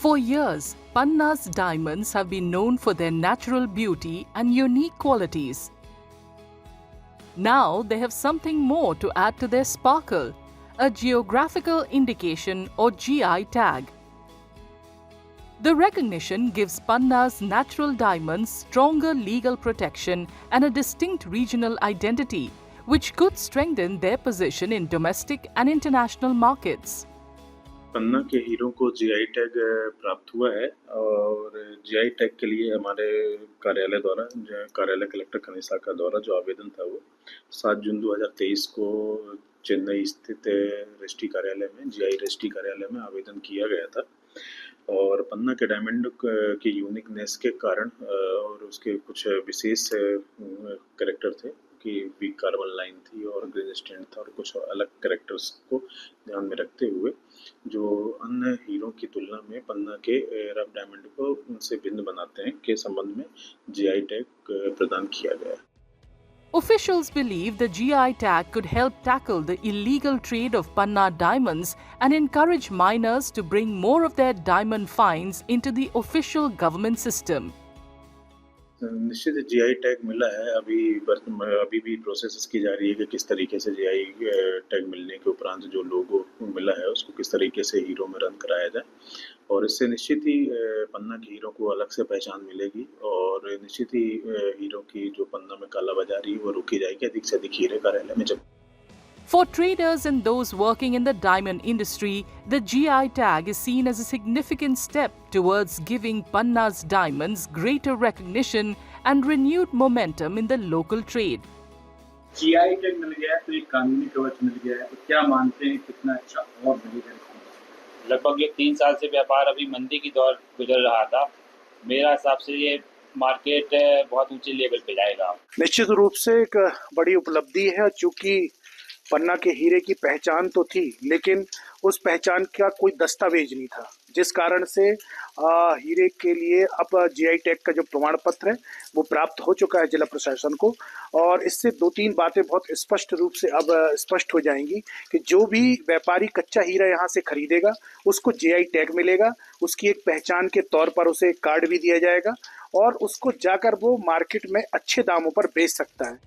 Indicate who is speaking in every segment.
Speaker 1: For years, Panna's diamonds have been known for their natural beauty and unique qualities. Now they have something more to add to their sparkle, a geographical indication or GI tag. The recognition gives Panna's natural diamonds stronger legal protection and a distinct regional identity, which could strengthen their position in domestic and international markets.
Speaker 2: पन्ना के hero को GI tag प्राप्त हुआ है और GI tag के लिए हमारे कार्यालय द्वारा कार्यालय कलेक्टर कनिष्ठा का द्वारा जो आवेदन था वो 7 जून 2023 को चेन्नई स्थित रजिस्ट्री कार्यालय में जीआई रजिस्ट्री कार्यालय में आवेदन किया गया था। और पन्ना के डायमंड के यूनिकनेस के कारण और उसके कुछ विशेष कैरेक्टर थे कि वीक कार्बन लाइन थी और ग्रेन स्टैंड था और कुछ अलग कैरेक्टर्स को ध्यान में रखते हुए जो अन्य हीरो की तुलना में पन्ना के रफ डायमंड को उनसे भिन्न बनाते हैं के संबंध में जीआई टैग प्रदान किया गया।
Speaker 1: Officials believe the GI tag could help tackle the illegal trade of Panna diamonds and encourage miners to bring more of their diamond finds into the official government system.
Speaker 2: निश्चित GI tag मिला है। अभी भी process की जा रही है कि किस तरीके से जीआई टैग मिलने के उपरांत जो लोगो मिला है उसको किस तरीके से हीरो में रन कराया जाए और इससे निश्चित ही पन्ना के हीरो को अलग से पहचान मिलेगी और निश्चित ही हीरो की जो पन्ना में कालाबाजारी वो रोकी जाएगी। अधिक से अधिक हीरे कार्यालय में जब
Speaker 1: For traders and those working in the diamond industry, the GI tag is seen as a significant step towards giving Panna's diamonds greater recognition and renewed momentum in the local trade.
Speaker 3: GI tag मिल गया है तो एक कानूनी कवच मिल गया है, तो क्या मानते हैं कितना अच्छा और मिलेगा?
Speaker 4: लगभग ये 3 साल से व्यापार अभी मंदी की दौर गुजर रहा था। मेरा हिसाब से ये मार्केट बहुत ऊंचे लेवल पे जाएगा।
Speaker 5: निश्चित रूप से एक बड़ी उपलब्धि है, चूंकि पन्ना के हीरे की पहचान तो थी लेकिन उस पहचान का कोई दस्तावेज नहीं था, जिस कारण से हीरे के लिए अब जीआई टैग का जो प्रमाण पत्र है वो प्राप्त हो चुका है जिला प्रशासन को। और इससे 2-3 बातें बहुत स्पष्ट रूप से अब स्पष्ट हो जाएंगी कि जो भी व्यापारी कच्चा हीरा यहाँ से खरीदेगा उसको जीआई टैग मिलेगा, उसकी एक पहचान के तौर पर उसे एक कार्ड भी दिया जाएगा और उसको जाकर वो मार्केट में अच्छे दामों पर बेच सकता है।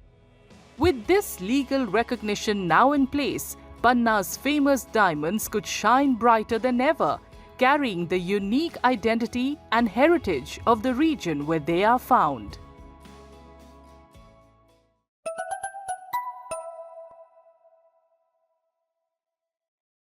Speaker 1: With this legal recognition now in place, Panna's famous diamonds could shine brighter than ever, carrying the unique identity and heritage of the region where they are found.